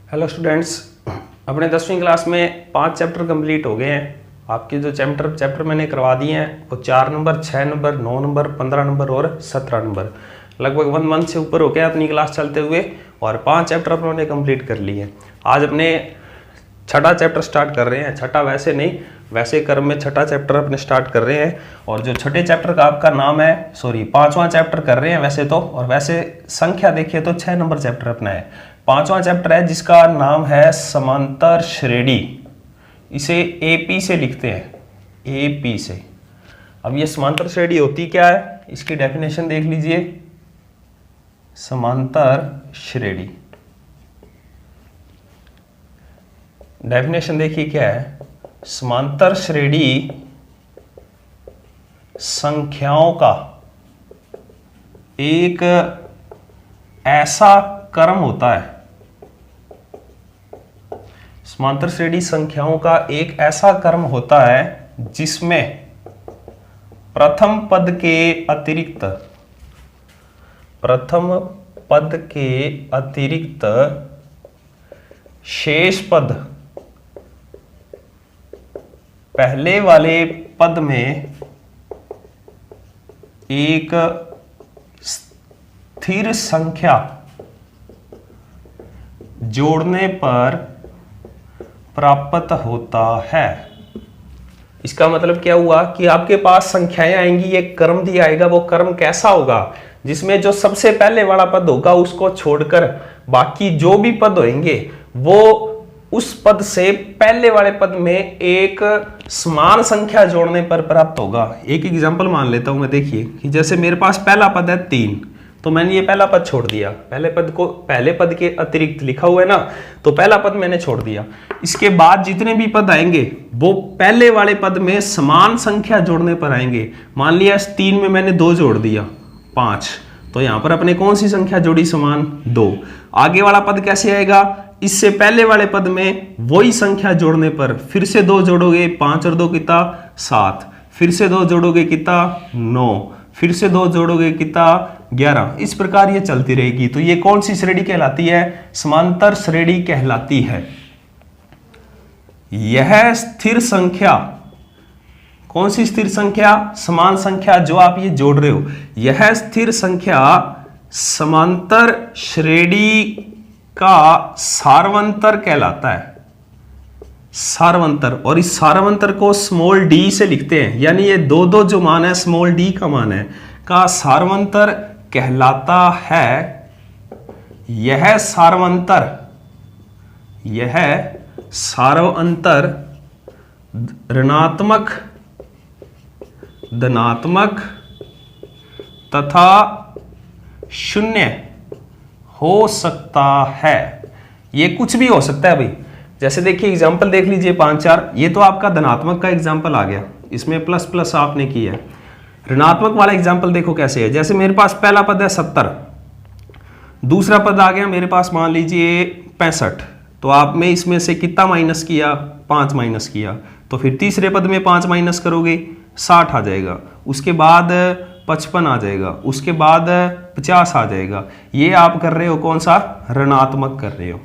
Hello students, अपने 10वीं class में 5 चैप्टर कंप्लीट हो गए हैं। आपके जो चैप्टर मैंने करवा दिए हैं वो 4 नंबर, 6 नंबर, 9 नंबर, 15 नंबर और 17 नंबर, लगभग 1 मंथ से ऊपर हो गया अपनी क्लास चलते हुए और 5 चैप्टर अपने कंप्लीट कर लिए। आज अपने छठा चैप्टर स्टार्ट कर रहे हैं। छठा वैसे नहीं, वैसे क्रम में छठा चैप्टर अपने स्टार्ट कर रहे हैं और जो छठे चैप्टर का आपका नाम है, सॉरी 5वां चैप्टर कर रहे हैं वैसे तो, और वैसे संख्या देखिए तो 6 नंबर चैप्टर अपना है। 5वां चैप्टर है जिसका नाम है समांतर श्रेणी। इसे एपी से लिखते हैं, एपी से। अब ये समांतर श्रेणी होती क्या है, इसकी डेफिनेशन देख लीजिए। समांतर श्रेणी डेफिनेशन देखिए क्या है। समांतर श्रेणी संख्याओं का एक ऐसा क्रम होता है। समांतर श्रेणी संख्याओं का एक ऐसा क्रम होता है जिसमें प्रथम पद के अतिरिक्त शेष पद पहले वाले पद में एक स्थिर संख्या जोड़ने पर प्राप्त होता है। इसका मतलब क्या हुआ कि आपके पास संख्याएं आएंगी, एक क्रम दिया आएगा। वो क्रम कैसा होगा, जिसमें जो सबसे पहले वाला पद होगा उसको छोड़कर बाकी जो भी पद होंगे वो उस पद से पहले वाले पद में एक समान संख्या जोड़ने पर प्राप्त होगा। एक एग्जांपल मान लेता हूं मैं, देखिए कि जैसे मेरे पास पहला पद है 3, तो मैंने ये पहला पद छोड़ दिया। पहले पद के अतिरिक्त लिखा हुआ है ना, तो पहला पद मैंने छोड़ दिया। इसके बाद जितने भी पद आएंगे वो पहले वाले पद में समान संख्या जोड़ने पर आएंगे। मान लिया इस 3 में मैंने 2 जोड़ दिया, 5, तो यहां पर अपने कौन सी संख्या जोड़ी, समान 2। आगे वाला पद कैसे आएगा, इससे पहले वाले पद में वही संख्या जोड़ने पर फिर से 2 जोड़ोगे, 5 और 2 कितना 7, फिर से 2 जोड़ोगे कितना 9, फिर से 2 जोड़ोगे कितना 11। इस प्रकार ये चलती रहेगी। तो ये कौन सी श्रेणी कहलाती है, समांतर श्रेणी कहलाती है। यह स्थिर संख्या, कौन सी स्थिर संख्या, समान संख्या जो आप ये जोड़ रहे हो, यह स्थिर संख्या समांतर श्रेणी का सार्वंतर कहलाता है। सार्वंतर, और इस सार्वंतर को स्मॉल डी से लिखते हैं, यानी ये 2 जो मान है, स्मॉल डी का मान है, का सार्वंतर कहलाता है। यह सार्वंतर ऋणात्मक, धनात्मक तथा शून्य हो सकता है। ये कुछ भी हो सकता है भाई। जैसे देखिए एग्जाम्पल देख लीजिए 5, 4, ये तो आपका धनात्मक का एग्जाम्पल आ गया, इसमें प्लस प्लस आपने किया है। ऋणात्मक वाला एग्जाम्पल देखो कैसे है। जैसे मेरे पास पहला पद है 70, दूसरा पद आ गया मेरे पास मान लीजिए 65, तो आपने इसमें से कितना माइनस किया, 5 माइनस किया, तो फिर तीसरे पद में 5 माइनस करोगे 60 आ जाएगा, उसके बाद 55 आ जाएगा, उसके बाद 50 आ जाएगा। ये आप कर रहे हो कौन सा, ऋणात्मक कर रहे हो।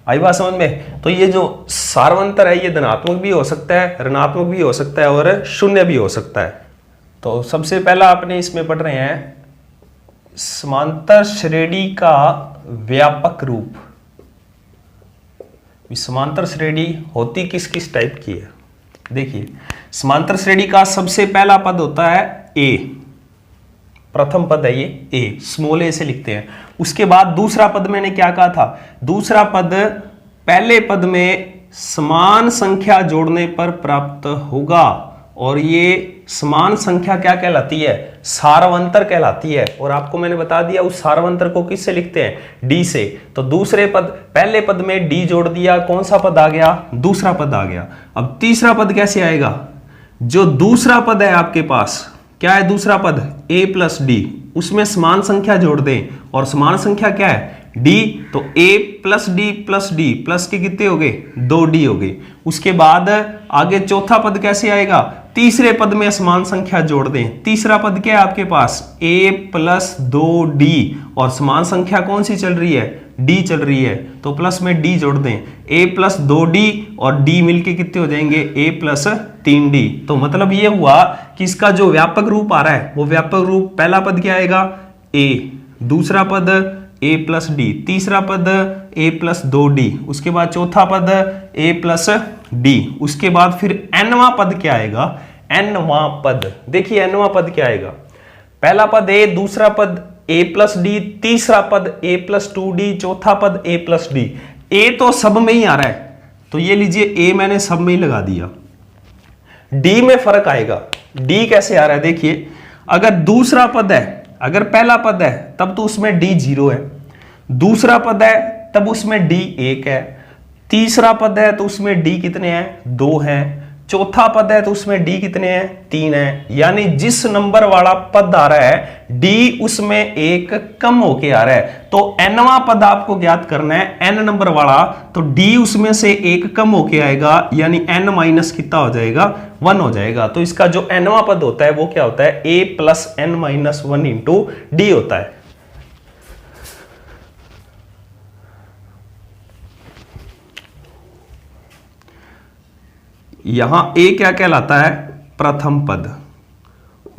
आई बात समझ में। तो ये जो सार्वंतर है ये धनात्मक भी हो सकता है, ऋणात्मक भी हो सकता है और शून्य भी हो सकता है। तो सबसे पहला आपने इसमें पढ़ रहे हैं समांतर श्रेणी का व्यापक रूप। समांतर श्रेणी होती किस किस टाइप की है, देखिए समांतर श्रेणी का सबसे पहला पद होता है ए, प्रथम पद है ये ए, स्मॉल ए से लिखते हैं। उसके बाद दूसरा पद मैंने क्या कहा था, दूसरा पद पहले पद में समान संख्या जोड़ने पर प्राप्त होगा, और ये समान संख्या क्या कहलाती है, सार्वंतर कहलाती है। और आपको मैंने बता दिया उस सार्वंतर को किससे लिखते हैं, डी से। तो दूसरे पद, पहले पद में डी जोड़ दिया, कौन सा पद आ गया, दूसरा पद आ गया। अब तीसरा पद कैसे आएगा, जो दूसरा पद है आपके पास, क्या है दूसरा पद, a प्लस डी, उसमें समान संख्या जोड़ दें, और समान संख्या क्या है, d, तो a plus D plus D, plus के कितने हो गए, 2d हो गए। उसके बाद आगे चौथा पद कैसे आएगा, तीसरे पद में समान संख्या जोड़ दें। तीसरा पद क्या है आपके पास, a प्लस 2d, और समान संख्या कौन सी चल रही है, d चल रही है, तो प्लस में d जोड़ दें। a प्लस 2d और d मिलके कितने हो जाएंगे, a प्लस 3d। तो मतलब ये हुआ कि इसका जो व्यापक रूप आ रहा है वो व्यापक रूप, पहला पद क्या आएगा a, दूसरा पद a प्लस d, तीसरा पद a प्लस 2d, उसके बाद चौथा पद a प्लस d, उसके बाद फिर nवां पद क्या आएगा, nवां पद। देखिए nवां पद क्या आएगा, पहला पद a, दूसरा पद a प्लस d, तीसरा पद a प्लस 2d, चौथा पद a प्लस d। a तो सब में ही आ रहा है, तो ये लीजिए a मैंने सब में ही लगा दिया। d में फर्क आएगा, d कैसे आ रहा है, देखिए अगर दूसरा पद है, अगर पहला पद है तब तो उसमें d 0 है, दूसरा पद है तब उसमें d 1 है, तीसरा पद है तो उसमें d कितने हैं, 2 हैं, चौथा पद है तो उसमें d कितने हैं, 3 है। यानी जिस नंबर वाला पद आ रहा है d उसमें एक कम होके आ रहा है। तो nवां पद आपको ज्ञात करना है, n नंबर वाला, तो d उसमें से एक कम होके आएगा, यानी n माइनस कितना हो जाएगा, 1 हो जाएगा। तो इसका जो nवां पद होता है वो क्या होता है, a plus n minus 1 into d होता है। यहां a क्या कहलाता है, प्रथम पद,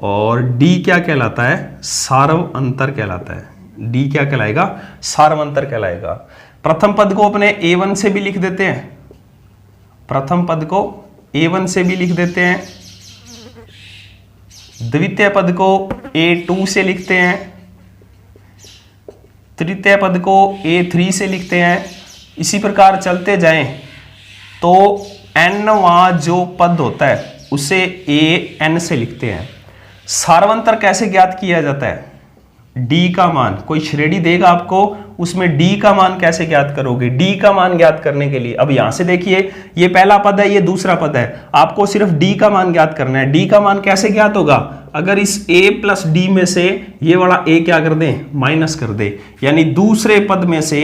और d क्या कहलाता है, सार्व अंतर कहलाता है। d क्या कहलाएगा, सार्व अंतर कहलाएगा। प्रथम पद को अपने a1 से भी लिख देते हैं, प्रथम पद को a1 से भी लिख देते हैं, द्वितीय पद को a2 से लिखते हैं, तृतीय पद को a3 से लिखते हैं। इसी प्रकार चलते जाएं तो nवां जो पद होता है उसे an से लिखते हैं। सार्वंतर कैसे ज्ञात किया जाता है, d का मान, कोई श्रेणी देगा आपको, उसमें d का मान कैसे ज्ञात करोगे, d का मान ज्ञात करने के लिए अब यहां से देखिए ये पहला पद है, ये दूसरा पद है, आपको सिर्फ d का मान ज्ञात करना है। d का मान कैसे ज्ञात होगा, अगर इस a प्लस d में से ये वाला a क्या कर दें, माइनस कर दे, यानी दूसरे पद में से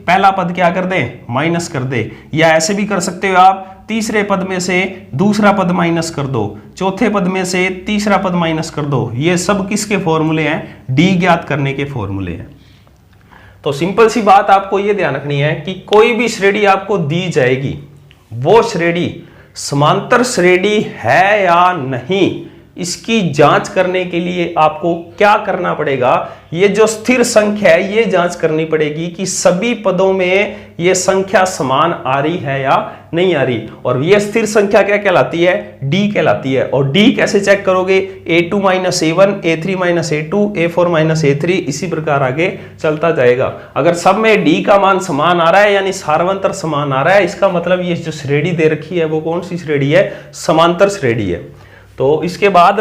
पहला पद क्या कर दे, माइनस कर दे। या ऐसे भी कर सकते हो आप, तीसरे पद में से दूसरा पद माइनस कर दो, चौथे पद में से तीसरा पद माइनस कर दो। ये सब किसके फॉर्मूले हैं, d ज्ञात करने के फॉर्मूले हैं। तो सिंपल सी बात आपको ये ध्यान रखनी है कि कोई भी श्रेणी आपको दी जाएगी, वो श्रेणी समांतर श्रेणी है या नहीं, इसकी जांच करने के लिए आपको क्या करना पड़ेगा, ये जो स्थिर संख्या है ये जांच करनी पड़ेगी कि सभी पदों में ये संख्या समान आ रही है या नहीं आ रही। और ये स्थिर संख्या क्या कहलाती है, d कहलाती है। और d कैसे चेक करोगे, a2 minus a1, a3 minus a2, a4 minus a3, इसी प्रकार आगे चलता जाएगा। अगर सब में d का मान समान आ रहा है यानी सार्वंतर समान आ रहा है, इसका मतलब ये जो श्रेणी दे रखी है वो कौन सी श्रेणी है, समांतर श्रेणी है। तो इसके बाद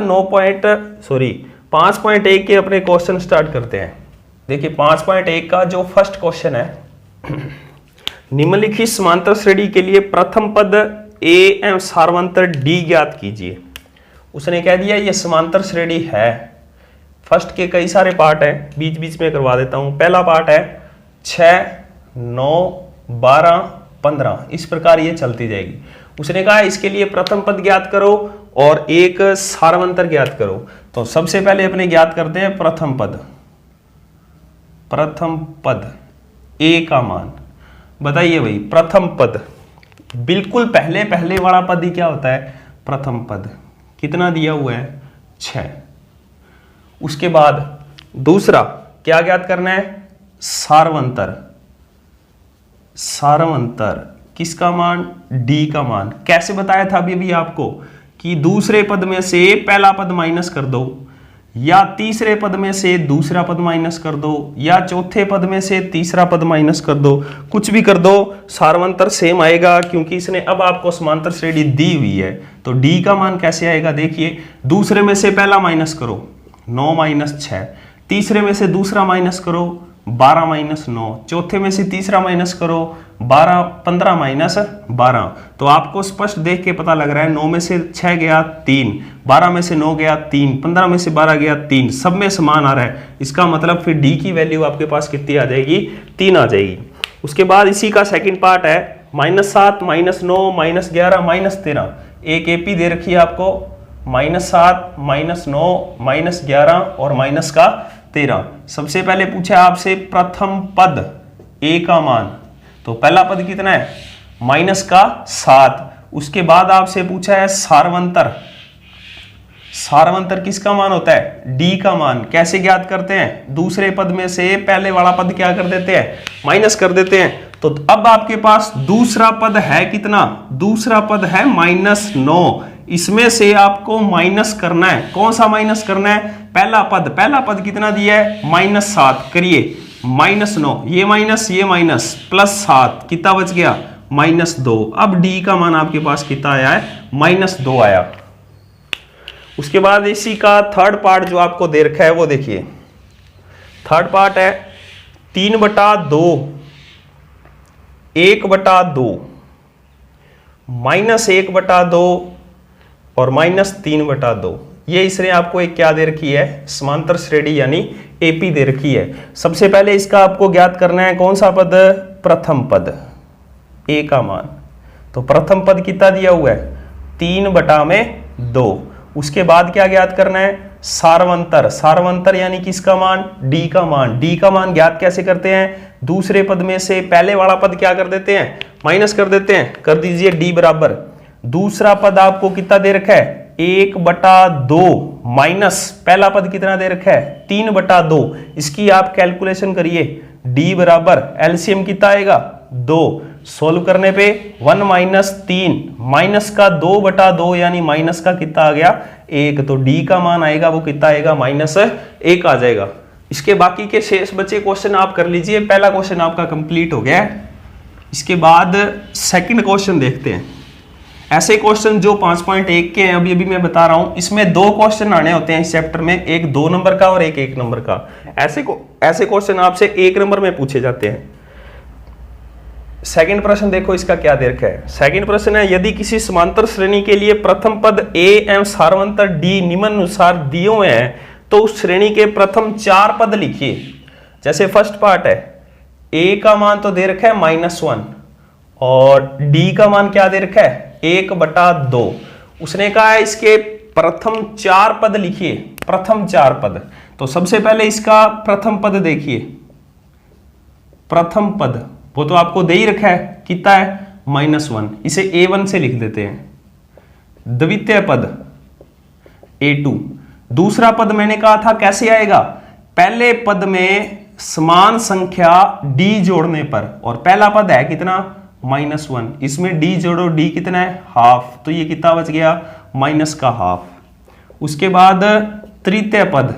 5.1 के अपने क्वेश्चन स्टार्ट करते हैं। देखिए 5.1 का जो फर्स्ट क्वेश्चन है, निम्नलिखित समांतर श्रेणी के लिए प्रथम पद a एवं सार्वंतर d ज्ञात कीजिए। उसने कह दिया ये समांतर श्रेणी है। फर्स्ट के कई सारे पार्ट हैं, बीच बीच में करवा देता हूं। पहला पार्ट है 6, 9, 12, 15, इस प्रकार ये चलती जाएगी। उसने कहा इसके लिए प्रथम पद ज्ञात करो और एक सार्वंतर ज्ञात करो। तो सबसे पहले अपने ज्ञात करते हैं प्रथम पद। प्रथम पद a का मान बताइए भाई, प्रथम पद बिल्कुल पहले पहले वाला पद ही क्या होता है, प्रथम पद। कितना दिया हुआ है, 6। उसके बाद दूसरा क्या ज्ञात करना है, सार्वंतर। सार्वंतर किसका मान, d का मान। कैसे बताया था अभी आपको कि दूसरे पद में से पहला पद माइनस कर दो, या तीसरे पद में से दूसरा पद माइनस कर दो, या चौथे पद में से तीसरा पद माइनस कर दो, कुछ भी कर दो, सार्वंतर सेम आएगा, क्योंकि इसने अब आपको समांतर श्रेणी दी हुई है। तो d का मान कैसे आएगा, देखिए दूसरे में से पहला माइनस करो 9 माइनस 6, तीसरे में से दूसरा माइनस करो 12 माइनस 9, चौथे में से तीसरा माइनस करो 15 माइनस 12। तो आपको स्पष्ट देख के पता लग रहा है 9 में से 6 गया 3, 12 में से 9 गया 3, 15 में से 12 गया 3, सब में समान आ रहा है। इसका मतलब फिर d की वैल्यू आपके पास कितनी आ जाएगी, 3 आ जाएगी। उसके बाद इसी का सेकंड पार्ट है -7, -9, -11, -13। एक AP दे रखी है आपको -7, -9, -11 और -13। सबसे पहले पूछा आपसे प्रथम पद a का मान, तो पहला पद कितना है -7। उसके बाद आपसे पूछा है सार्वंतर। सार्वंतर किसका मान होता है, d का मान। कैसे ज्ञात करते हैं, दूसरे पद में से पहले वाला पद क्या कर देते हैं, माइनस कर देते हैं। तो अब आपके पास दूसरा पद है कितना, दूसरा पद है -9। इसमें से आपको माइनस करना है, कौन सा माइनस करना है, पहला पद। पहला पद कितना दिया है -7, करिए -9, ये माइनस +7, कितना बच गया -2। अब d का मान आपके पास कितना आया है, -2 आया। उसके बाद इसी का थर्ड पार्ट जो आपको दे रखा है वो देखिए, थर्ड पार्ट है 3/2, 1/2, -1/2 और -3/2। ये इसने आपको एक क्या दे रखी है, समांतर श्रेणी यानी एपी दे रखी है। सबसे पहले इसका आपको ज्ञात करना है कौन सा पद, प्रथम पद a का मान। तो प्रथम पद कितना दिया हुआ है 3/2। उसके बाद क्या ज्ञात करना है, सार्वंतर। सार्वंतर यानी किसका मान, d का मान। d का मान ज्ञात कैसे करते हैं, दूसरे पद में से पहले वाला पद क्या कर देते हैं, माइनस कर देते हैं। कर दीजिए d बराबर, दूसरा पद आपको कितना दे रखा है 1/2 माइनस पहला पद कितना दे रखा है 3/2। इसकी आप कैलकुलेशन करिए, d बराबर एलसीएम कितना आएगा 2। सोल्व करने पे 1 - 3 माइनस का 2/2 यानी माइनस का कितना आ गया 1। तो d का मान आएगा वो कितना आएगा -1 आ जाएगा। इसके बाकी के शेष बचे क्वेश्चन आप कर लीजिए। पहला क्वेश्चन आपका कंप्लीट हो गया है। इसके बाद सेकंड क्वेश्चन देखते हैं। ऐसे क्वेश्चन जो 5.1 के हैं अभी अभी मैं बता रहा हूं, इसमें 2 क्वेश्चन आने होते हैं इस चैप्टर में, एक 2 नंबर का और एक 1 नंबर का। ऐसे क्वेश्चन आपसे 1 नंबर में पूछे जाते हैं। सेकंड प्रश्न देखो इसका क्या दे रखा है। सेकंड प्रश्न है, यदि किसी समांतर श्रेणी के लिए प्रथम पद a एवं सार्वंतर d निम्नानुसार दिए हुए हैं तो उस श्रेणी के प्रथम 4 पद लिखिए। जैसे फर्स्ट पार्ट है, a का मान तो दे रखा है -1 और d का मान क्या दे रखा है 1/2। उसने कहा है इसके प्रथम 4 पद लिखिए, प्रथम 4 पद। तो सबसे पहले इसका प्रथम पद देखिए, प्रथम पद वो तो आपको दे ही रखा है, कितना है -1, इसे a1 से लिख देते हैं। द्वितीय पद a2। दूसरा पद मैंने कहा था कैसे आएगा, पहले पद में समान संख्या d जोड़ने पर, और पहला पद है कितना -1, इसमें d जोड़ो, d कितना है हाफ, तो ये कितना बच गया -1/2। उसके बाद तृतीय पद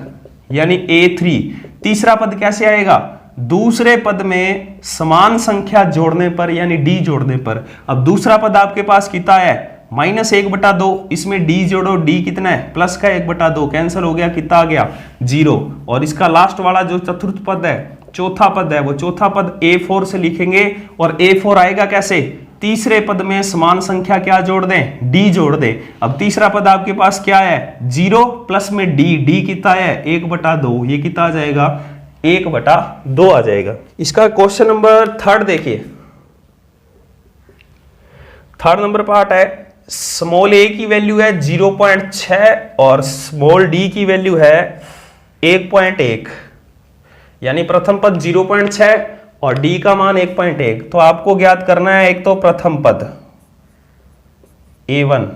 यानी a3। तीसरा पद कैसे आएगा, दूसरे पद में समान संख्या जोड़ने पर यानी d जोड़ने पर। अब दूसरा पद आपके पास कितना है -1/2, इसमें d जोड़ो, d कितना है प्लस का 1/2, कैंसिल हो गया, कितना आ गया 0। और इसका लास्ट वाला जो चतुर्थ पद है, चौथा पद है, वो चौथा पद a4 से लिखेंगे। और a4 आएगा कैसे, तीसरे पद में समान संख्या क्या जोड़ दें, d जोड़ दें। अब तीसरा पद आपके पास क्या है 0 प्लस में d कितना है 1/2, ये कितना आ जाएगा 1/2 आ जाएगा। इसका क्वेश्चन नंबर थर्ड देखिए। थर्ड नंबर पार्ट है, स्मॉल a की वैल्यू है 0.6 और स्मॉल d की वैल्यू है 1.1, यानी प्रथम पद 0.6 और d का मान 1.1। तो आपको ज्ञात करना है एक तो प्रथम पद a1,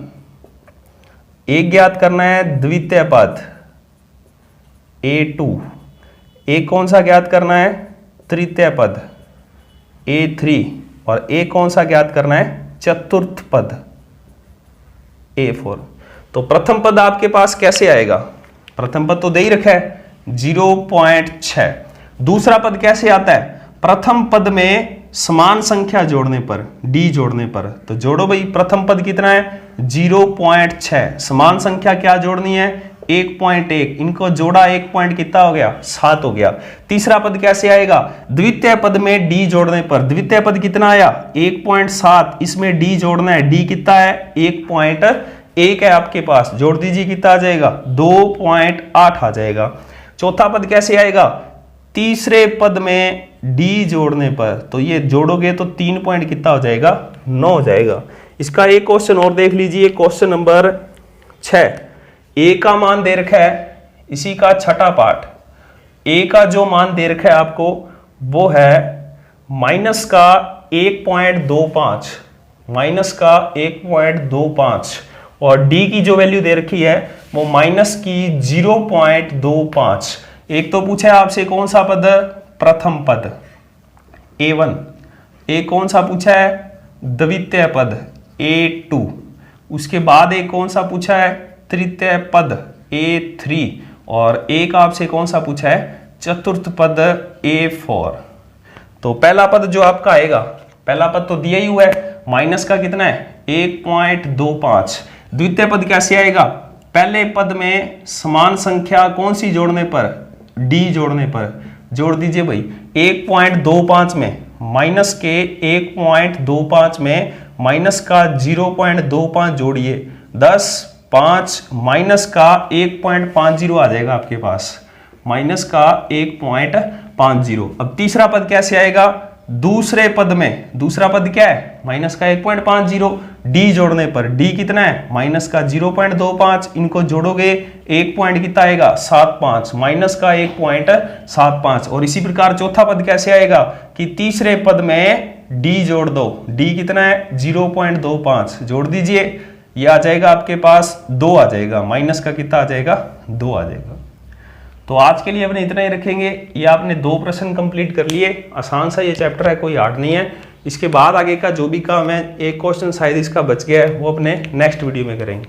एक ज्ञात करना है द्वितीय पद a2, एक कौन सा ज्ञात करना है तृतीय पद a3, और एक कौन सा ज्ञात करना है चतुर्थ पद a4। तो प्रथम पद आपके पास कैसे आएगा, प्रथम पद तो दे ही रखा है 0.6। दूसरा पद कैसे आता है, प्रथम पद में समान संख्या जोड़ने पर, d जोड़ने पर। तो जोड़ो भाई, प्रथम पद कितना है 0.6, समान संख्या क्या जोड़नी है 1.1, इनको जोड़ा 1 पॉइंट कितना हो गया 7 हो गया। तीसरा पद कैसे आएगा, द्वितीय पद में d जोड़ने पर, द्वितीय पद कितना आया 1.7, इसमें d जोड़ना है, d कितना है 1.1 है आपके पास, जोड़ दीजिए कितना आ जाएगा 2.8 आ जाएगा। चौथा पद कैसे आएगा, तीसरे पद में d जोड़ने पर, तो ये जोड़ोगे तो 3 पॉइंट कितना हो जाएगा 9 हो जाएगा। इसका एक क्वेश्चन और देख लीजिए, क्वेश्चन नंबर 6। ए का मान दे रखा है, इसी का छठा पार्ट, ए का जो मान दे रखा है आपको वो है माइनस का 1.25, माइनस का 1.25, और डी की जो वैल्यू दे रखी है वो माइनस की 0.25। एक तो पूछा है आपसे कौन सा पद, प्रथम पद A1, एक कौन सा पूछा है द्वितीय पद A2, उसके बाद एक कौन सा पूछा है तृतीय पद A3, और एक आपसे कौन सा पूछा है चतुर्थ पद A4। तो पहला पद जो आपका आएगा, पहला पद तो दिया ही हुआ है, माइनस का कितना है 1.25। द्वितीय पद कैसे आएगा, पहले पद में समान संख्या कौन सी जोड़ने पर, डी जोड़ने पर, जोड़ दीजिए भाई 1.25 में, माइनस के 1.25 में माइनस का 0.25 जोड़िए 10, 5 माइनस का 1.50 आ जाएगा आपके पास, माइनस का 1.50। अब तीसरा पद कैसे आएगा, दूसरे पद में, दूसरा पद क्या है माइनस का 1.50, डी जोड़ने पर, डी कितना है माइनस का 0.25, इनको जोड़ोगे 1 पॉइंट कितना आएगा 75, माइनस का 1.75। और इसी प्रकार चौथा पद कैसे आएगा कि तीसरे पद में डी जोड़ दो, डी कितना है 0.25, जोड़ दीजिए, ये आ जाएगा आपके पास 2 आ जाएगा, माइनस का कितना आ जाएगा 2 आ जाएगा। तो आज के लिए अपने इतना ही रखेंगे। ये आपने 2 प्रश्न कंप्लीट कर लिए, आसान सा ये चैप्टर है, कोई हार्ड नहीं है। इसके बाद आगे का जो भी काम है, एक क्वेश्चन शायद इसका बच गया है, वो अपने नेक्स्ट वीडियो में करेंगे।